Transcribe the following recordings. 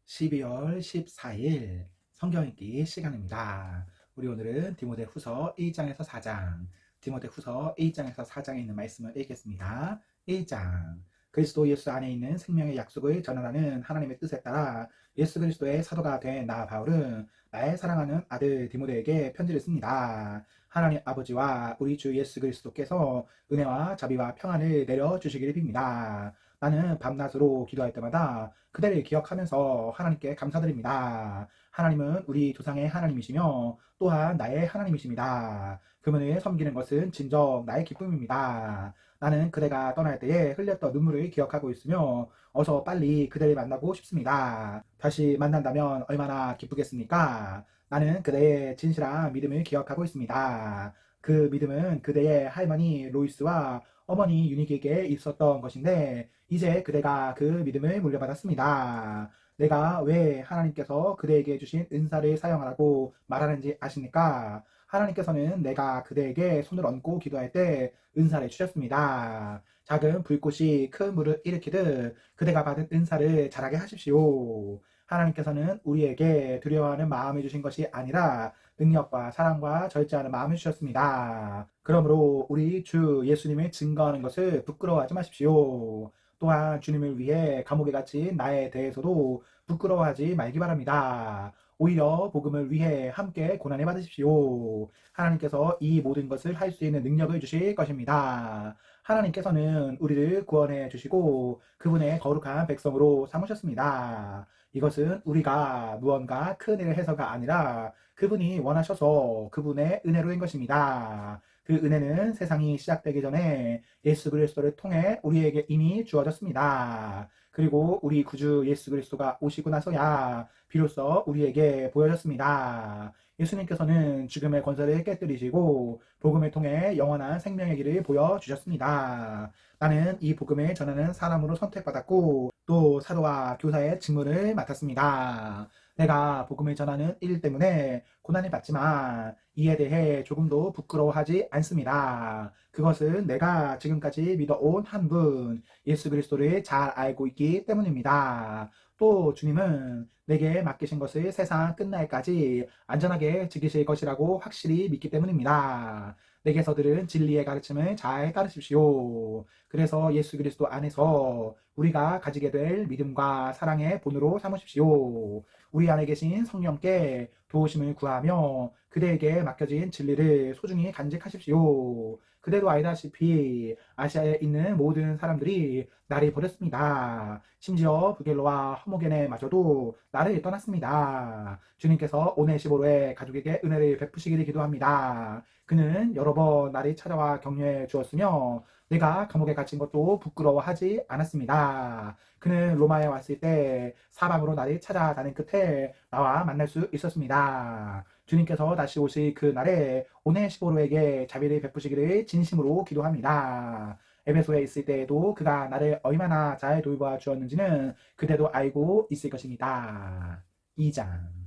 12월 14일 성경 읽기 시간입니다. 우리 오늘은 디모데후서 1장에서 4장, 디모데후서 1장에서 4장에 있는 말씀을 읽겠습니다. 1장. 그리스도 예수 안에 있는 생명의 약속을 전하라는 하나님의 뜻에 따라 예수 그리스도의 사도가 된 나 바울은 나의 사랑하는 아들 디모데에게 편지를 씁니다. 하나님 아버지와 우리 주 예수 그리스도께서 은혜와 자비와 평안을 내려주시기를 빕니다. 나는 밤낮으로 기도할 때마다 그대를 기억하면서 하나님께 감사드립니다. 하나님은 우리 조상의 하나님이시며 또한 나의 하나님이십니다. 그분을 섬기는 것은 진정 나의 기쁨입니다. 나는 그대가 떠날 때에 흘렸던 눈물을 기억하고 있으며 어서 빨리 그대를 만나고 싶습니다. 다시 만난다면 얼마나 기쁘겠습니까? 나는 그대의 진실한 믿음을 기억하고 있습니다. 그 믿음은 그대의 할머니 로이스와 어머니 유니에게 있었던 것인데 이제 그대가 그 믿음을 물려받았습니다. 내가 왜 하나님께서 그대에게 주신 은사를 사용하라고 말하는지 아십니까? 하나님께서는 내가 그대에게 손을 얹고 기도할 때 은사를 주셨습니다. 작은 불꽃이 큰 물을 일으키듯 그대가 받은 은사를 자라게 하십시오. 하나님께서는 우리에게 두려워하는 마음을 주신 것이 아니라 능력과 사랑과 절제하는 마음을 주셨습니다. 그러므로 우리 주 예수님을 증거하는 것을 부끄러워하지 마십시오. 또한 주님을 위해 감옥에 갇힌 나에 대해서도 부끄러워하지 말기 바랍니다. 오히려 복음을 위해 함께 고난을 받으십시오. 하나님께서 이 모든 것을 할 수 있는 능력을 주실 것입니다. 하나님께서는 우리를 구원해 주시고 그분의 거룩한 백성으로 삼으셨습니다. 이것은 우리가 무언가 큰 일을 해서가 아니라 그분이 원하셔서 그분의 은혜로인 것입니다. 그 은혜는 세상이 시작되기 전에 예수 그리스도를 통해 우리에게 이미 주어졌습니다. 그리고 우리 구주 예수 그리스도가 오시고 나서야 비로소 우리에게 보여졌습니다. 예수님께서는 죽음의 권세를 깨뜨리시고 복음을 통해 영원한 생명의 길을 보여주셨습니다. 나는 이 복음을 전하는 사람으로 선택받았고 또 사도와 교사의 직무를 맡았습니다. 내가 복음을 전하는 일 때문에 고난을 받지만 이에 대해 조금도 부끄러워하지 않습니다. 그것은 내가 지금까지 믿어온 한 분, 예수 그리스도를 잘 알고 있기 때문입니다. 또 주님은 내게 맡기신 것을 세상 끝날까지 안전하게 지키실 것이라고 확실히 믿기 때문입니다. 내게서 들은 진리의 가르침을 잘 따르십시오. 그래서 예수 그리스도 안에서 우리가 가지게 될 믿음과 사랑의 본으로 삼으십시오. 우리 안에 계신 성령께 도우심을 구하며 그대에게 맡겨진 진리를 소중히 간직하십시오. 그대도 알다시피 아시아에 있는 모든 사람들이 나를 버렸습니다. 심지어 부겔로와 허모겐에마저도 나를 떠났습니다. 주님께서 오네시보로의 가족에게 은혜를 베푸시기를 기도합니다. 그는 여러 번 나를 찾아와 격려해 주었으며 내가 감옥에 갇힌 것도 부끄러워하지 않았습니다. 그는 로마에 왔을 때 사방으로 나를 찾아다닌 끝에 나와 만날 수 있었습니다. 주님께서 다시 오실 그 날에 오네시보로에게 자비를 베푸시기를 진심으로 기도합니다. 에베소에 있을 때에도 그가 나를 얼마나 잘 돌봐 주었는지는 그대도 알고 있을 것입니다. 2장.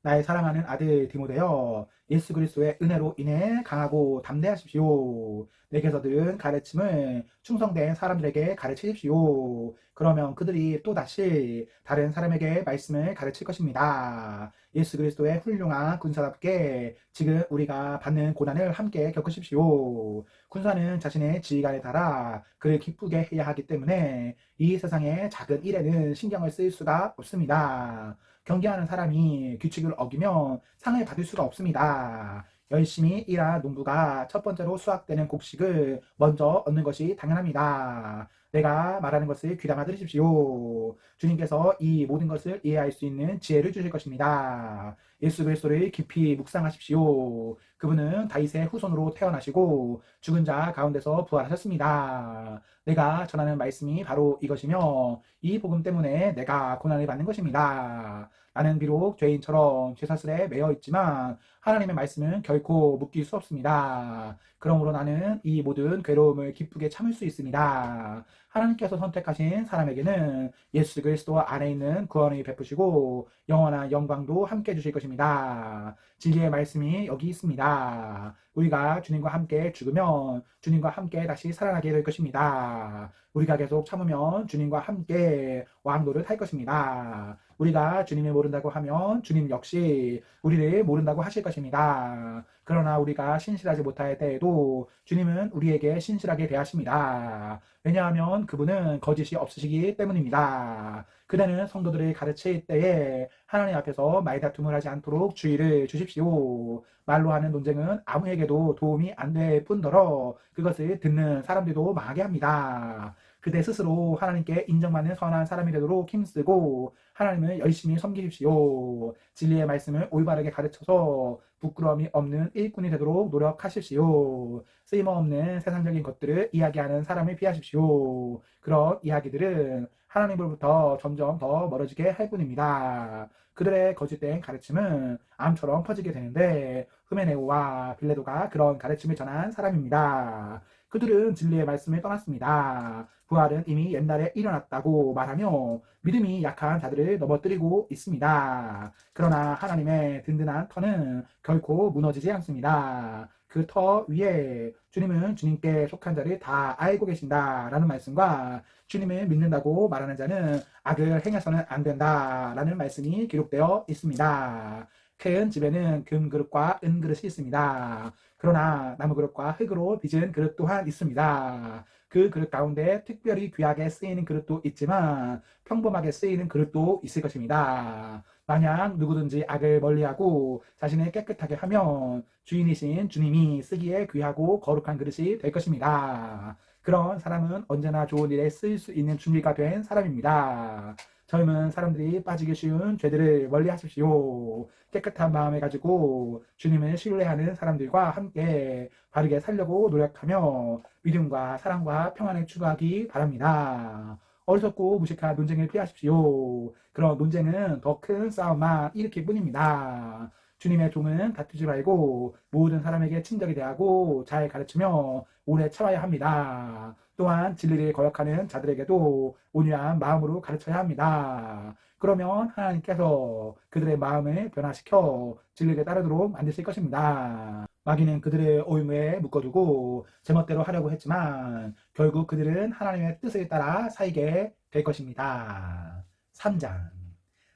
나의 사랑하는 아들 디모데여, 예수 그리스도의 은혜로 인해 강하고 담대하십시오. 내게서 들은 가르침을 충성된 사람들에게 가르치십시오. 그러면 그들이 또다시 다른 사람에게 말씀을 가르칠 것입니다. 예수 그리스도의 훌륭한 군사답게 지금 우리가 받는 고난을 함께 겪으십시오. 군사는 자신의 지휘관에 따라 그를 기쁘게 해야 하기 때문에 이 세상의 작은 일에는 신경을 쓸 수가 없습니다. 경기하는 사람이 규칙을 어기면 상을 받을 수가 없습니다. 열심히 일한 농부가 첫 번째로 수확되는 곡식을 먼저 얻는 것이 당연합니다. 내가 말하는 것을 귀담아 들으십시오. 주님께서 이 모든 것을 이해할 수 있는 지혜를 주실 것입니다. 예수 그리스도를 깊이 묵상하십시오. 그분은 다윗의 후손으로 태어나시고 죽은 자 가운데서 부활하셨습니다. 내가 전하는 말씀이 바로 이것이며 이 복음 때문에 내가 고난을 받는 것입니다. 나는 비록 죄인처럼 죄사슬에 매여 있지만 하나님의 말씀은 결코 묶일 수 없습니다. 그러므로 나는 이 모든 괴로움을 기쁘게 참을 수 있습니다. 하나님께서 선택하신 사람에게는 예수 그리스도 안에 있는 구원을 베푸시고 영원한 영광도 함께 주실 것입니다. 진리의 말씀이 여기 있습니다. 우리가 주님과 함께 죽으면 주님과 함께 다시 살아나게 될 것입니다. 우리가 계속 참으면 주님과 함께 왕노를 할 것입니다. 우리가 주님을 모른다고 하면 주님 역시 우리를 모른다고 하실 것입니다. 그러나 우리가 신실하지 못할 때에도 주님은 우리에게 신실하게 대하십니다. 왜냐하면 그분은 거짓이 없으시기 때문입니다. 그대는 성도들을 가르칠 때에 하나님 앞에서 말다툼을 하지 않도록 주의를 주십시오. 말로 하는 논쟁은 아무에게도 도움이 안 될 뿐더러 그것을 듣는 사람들도 망하게 합니다. 그대 스스로 하나님께 인정받는 선한 사람이 되도록 힘쓰고 하나님을 열심히 섬기십시오. 진리의 말씀을 올바르게 가르쳐서 부끄러움이 없는 일꾼이 되도록 노력하십시오. 쓰임없는 세상적인 것들을 이야기하는 사람을 피하십시오. 그런 이야기들은 하나님으로부터 점점 더 멀어지게 할 뿐입니다. 그들의 거짓된 가르침은 암처럼 퍼지게 되는데 흐메네오와 빌레도가 그런 가르침을 전한 사람입니다. 그들은 진리의 말씀을 떠났습니다. 부활은 이미 옛날에 일어났다고 말하며 믿음이 약한 자들을 넘어뜨리고 있습니다. 그러나 하나님의 든든한 터는 결코 무너지지 않습니다. 그 터 위에 주님은 주님께 속한 자를 다 알고 계신다라는 말씀과 주님을 믿는다고 말하는 자는 악을 행해서는 안 된다라는 말씀이 기록되어 있습니다. 큰 집에는 금그릇과 은그릇이 있습니다. 그러나 나무그릇과 흙으로 빚은 그릇 또한 있습니다. 그 그릇 가운데 특별히 귀하게 쓰이는 그릇도 있지만 평범하게 쓰이는 그릇도 있을 것입니다. 만약 누구든지 악을 멀리하고 자신을 깨끗하게 하면 주인이신 주님이 쓰기에 귀하고 거룩한 그릇이 될 것입니다. 그런 사람은 언제나 좋은 일에 쓰일 수 있는 준비가 된 사람입니다. 젊은 사람들이 빠지기 쉬운 죄들을 멀리 하십시오. 깨끗한 마음을 가지고 주님을 신뢰하는 사람들과 함께 바르게 살려고 노력하며 믿음과 사랑과 평안을 추구하기 바랍니다. 어리석고 무식한 논쟁을 피하십시오. 그런 논쟁은 더 큰 싸움만 일으킬 뿐입니다. 주님의 종은 다투지 말고 모든 사람에게 친절히 대하고 잘 가르치며 오래 참아야 합니다. 또한 진리를 거역하는 자들에게도 온유한 마음으로 가르쳐야 합니다. 그러면 하나님께서 그들의 마음을 변화시켜 진리를 따르도록 만드실 것입니다. 마귀는 그들의 오임에 묶어두고 제멋대로 하려고 했지만 결국 그들은 하나님의 뜻을 따라 살게 될 것입니다. 3장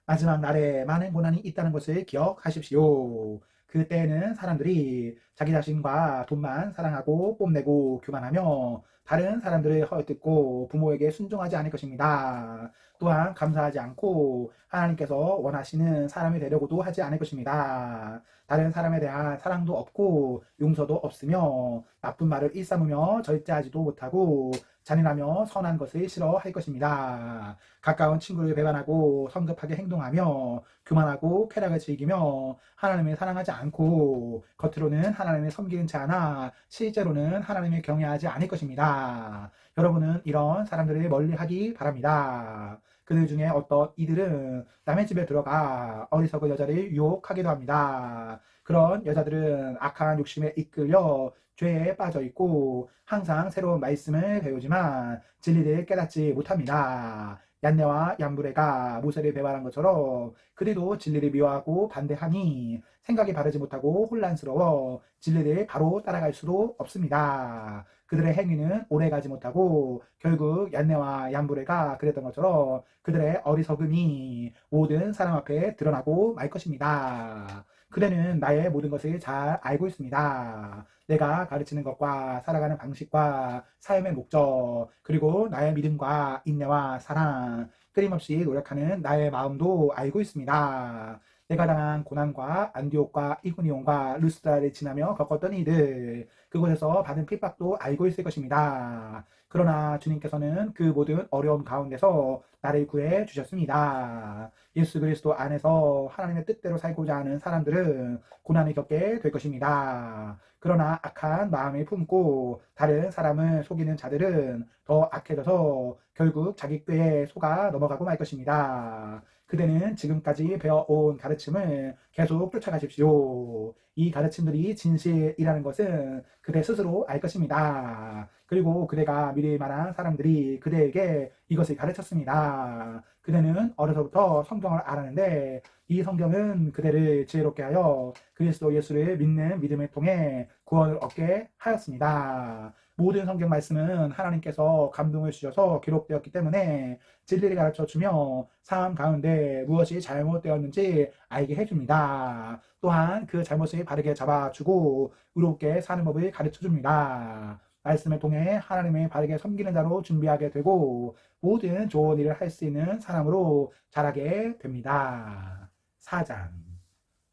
마지막 날에 많은 고난이 있다는 것을 기억하십시오. 그때에는 사람들이 자기 자신과 돈만 사랑하고 뽐내고 교만하며 다른 사람들을 헐뜯고 부모에게 순종하지 않을 것입니다. 또한 감사하지 않고 하나님께서 원하시는 사람이 되려고도 하지 않을 것입니다. 다른 사람에 대한 사랑도 없고 용서도 없으며 나쁜 말을 일삼으며 절제하지도 못하고 잔인하며 선한 것을 싫어할 것입니다. 가까운 친구를 배반하고 성급하게 행동하며 교만하고 쾌락을 즐기며 하나님을 사랑하지 않고 겉으로는 하나님을 섬기는 자 하나 실제로는 하나님을 경외하지 않을 것입니다. 여러분은 이런 사람들을 멀리하기 바랍니다. 그들 중에 어떤 이들은 남의 집에 들어가 어리석은 여자를 유혹하기도 합니다. 그런 여자들은 악한 욕심에 이끌려 죄에 빠져 있고 항상 새로운 말씀을 배우지만 진리를 깨닫지 못합니다. 얀네와 얀브레가 모세를 배반한 것처럼 그들도 진리를 미워하고 반대하니 생각이 바르지 못하고 혼란스러워 진리를 바로 따라갈 수도 없습니다. 그들의 행위는 오래가지 못하고 결국 얀네와 얀브레가 그랬던 것처럼 그들의 어리석음이 모든 사람 앞에 드러나고 말 것입니다. 그대는 나의 모든 것을 잘 알고 있습니다. 내가 가르치는 것과 살아가는 방식과 삶의 목적, 그리고 나의 믿음과 인내와 사랑, 끊임없이 노력하는 나의 마음도 알고 있습니다. 내가 당한 고난과 안디옥과 이구니온과 루스드라를 지나며 겪었던 이들, 그곳에서 받은 핍박도 알고 있을 것입니다. 그러나 주님께서는 그 모든 어려움 가운데서 나를 구해 주셨습니다. 예수 그리스도 안에서 하나님의 뜻대로 살고자 하는 사람들은 고난을 겪게 될 것입니다. 그러나 악한 마음을 품고 다른 사람을 속이는 자들은 더 악해져서 결국 자기 꾀에 속아 넘어가고 말 것입니다. 그대는 지금까지 배워온 가르침을 계속 쫓아가십시오. 이 가르침들이 진실이라는 것은 그대 스스로 알 것입니다. 그리고 그대가 믿을 만한 사람들이 그대에게 이것을 가르쳤습니다. 그대는 어려서부터 성경을 알았는데 이 성경은 그대를 지혜롭게 하여 그리스도 예수를 믿는 믿음을 통해 구원을 얻게 하였습니다. 모든 성경 말씀은 하나님께서 감동을 주셔서 기록되었기 때문에 진리를 가르쳐 주며 삶 가운데 무엇이 잘못되었는지 알게 해줍니다. 또한 그 잘못을 바르게 잡아주고 의롭게 사는 법을 가르쳐 줍니다. 말씀을 통해 하나님을 바르게 섬기는 자로 준비하게 되고 모든 좋은 일을 할 수 있는 사람으로 자라게 됩니다. 4장.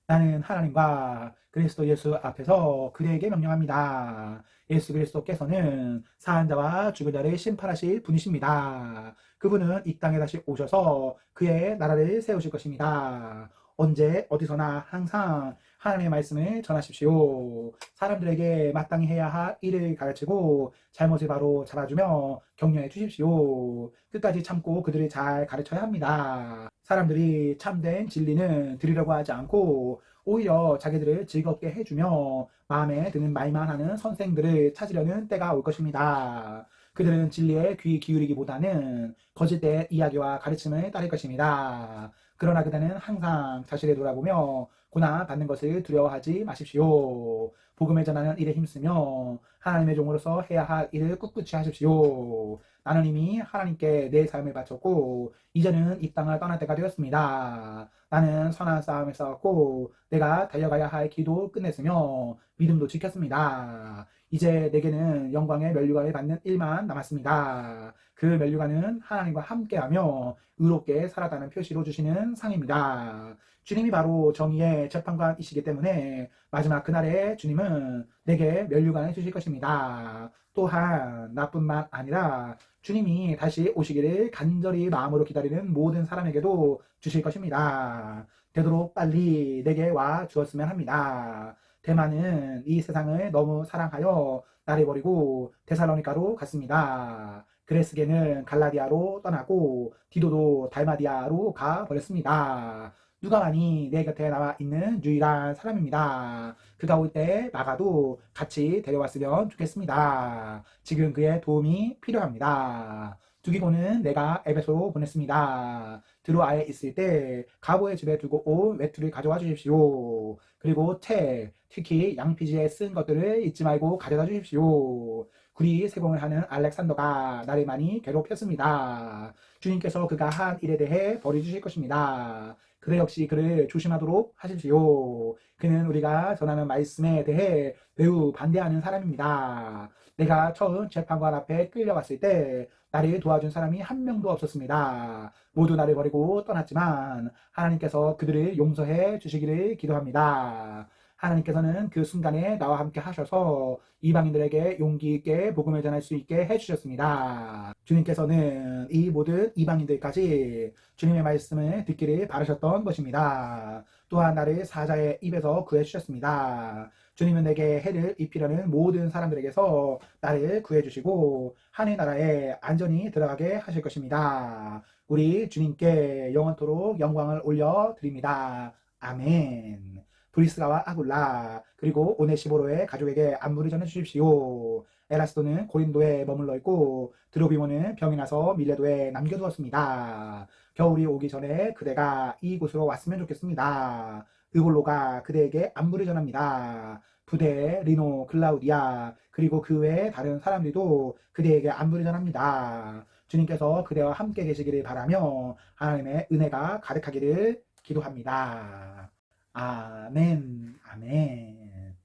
나는 하나님과 그리스도 예수 앞에서 그대에게 명령합니다. 예수 그리스도께서는 사한 자와 죽은 자를 심판하실 분이십니다. 그분은 이 땅에 다시 오셔서 그의 나라를 세우실 것입니다. 언제 어디서나 항상 하나님의 말씀을 전하십시오. 사람들에게 마땅히 해야 할 일을 가르치고 잘못을 바로 잡아주며 격려해 주십시오. 끝까지 참고 그들을 잘 가르쳐야 합니다. 사람들이 참된 진리는 들으려고 하지 않고 오히려 자기들을 즐겁게 해주며 마음에 드는 말만 하는 선생들을 찾으려는 때가 올 것입니다. 그들은 진리에 귀 기울이기보다는 거짓된 이야기와 가르침을 따를 것입니다. 그러나 그대는 항상 자신을 돌아보며 고난 받는 것을 두려워하지 마십시오. 복음을 전하는 일에 힘쓰며 하나님의 종으로서 해야 할 일을 꿋꿋이 하십시오. 나는 이미 하나님께 내 삶을 바쳤고 이제는 이 땅을 떠날 때가 되었습니다. 나는 선한 싸움을 싸웠고 내가 달려가야 할 길도 끝냈으며 믿음도 지켰습니다. 이제 내게는 영광의 면류관을 받는 일만 남았습니다. 그 면류관은 하나님과 함께하며 의롭게 살아가는 표시로 주시는 상입니다. 주님이 바로 정의의 재판관이시기 때문에 마지막 그날에 주님은 내게 면류관을 주실 것입니다. 또한 나뿐만 아니라 주님이 다시 오시기를 간절히 마음으로 기다리는 모든 사람에게도 주실 것입니다. 되도록 빨리 내게 와 주었으면 합니다. 대만은 이 세상을 너무 사랑하여 나를 버리고 데살로니가로 갔습니다. 그레스게는 갈라디아로 떠나고 디도도 달마디아로 가 버렸습니다. 누가 많이 내 곁에 나와 있는 유일한 사람입니다. 그가 올 때 나가도 같이 데려왔으면 좋겠습니다. 지금 그의 도움이 필요합니다. 두기고는 내가 에베소로 보냈습니다. 드로아에 있을 때 가보의 집에 두고 온 외투를 가져와 주십시오. 그리고 책, 특히 양피지에 쓴 것들을 잊지 말고 가져다 주십시오. 구리 세공을 하는 알렉산더가 나를 많이 괴롭혔습니다. 주님께서 그가 한 일에 대해 벌이 주실 것입니다. 그대 역시 그를 조심하도록 하십시오. 그는 우리가 전하는 말씀에 대해 매우 반대하는 사람입니다. 내가 처음 재판관 앞에 끌려갔을 때 나를 도와준 사람이 한 명도 없었습니다. 모두 나를 버리고 떠났지만 하나님께서 그들을 용서해 주시기를 기도합니다. 하나님께서는 그 순간에 나와 함께 하셔서 이방인들에게 용기 있게 복음을 전할 수 있게 해주셨습니다. 주님께서는 이 모든 이방인들까지 주님의 말씀을 듣기를 바라셨던 것입니다. 또한 나를 사자의 입에서 구해주셨습니다. 주님은 내게 해를 입히려는 모든 사람들에게서 나를 구해주시고 하늘나라에 안전히 들어가게 하실 것입니다. 우리 주님께 영원토록 영광을 올려드립니다. 아멘. 브리스가와 아굴라 그리고 오네시보로의 가족에게 안부를 전해주십시오. 에라스도는 고린도에 머물러 있고 드로비모는 병이 나서 밀레도에 남겨두었습니다. 겨울이 오기 전에 그대가 이곳으로 왔으면 좋겠습니다. 의골로가 그대에게 안부를 전합니다. 부대, 리노, 클라우디아 그리고 그 외의 다른 사람들도 그대에게 안부를 전합니다. 주님께서 그대와 함께 계시기를 바라며 하나님의 은혜가 가득하기를 기도합니다. 아멘, 아멘.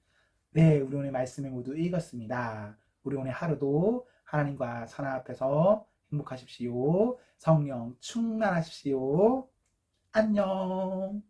네, 우리 오늘 말씀을 모두 읽었습니다. 우리 오늘 하루도 하나님과 하나 앞에서 행복하십시오. 성령 충만하십시오. 안녕.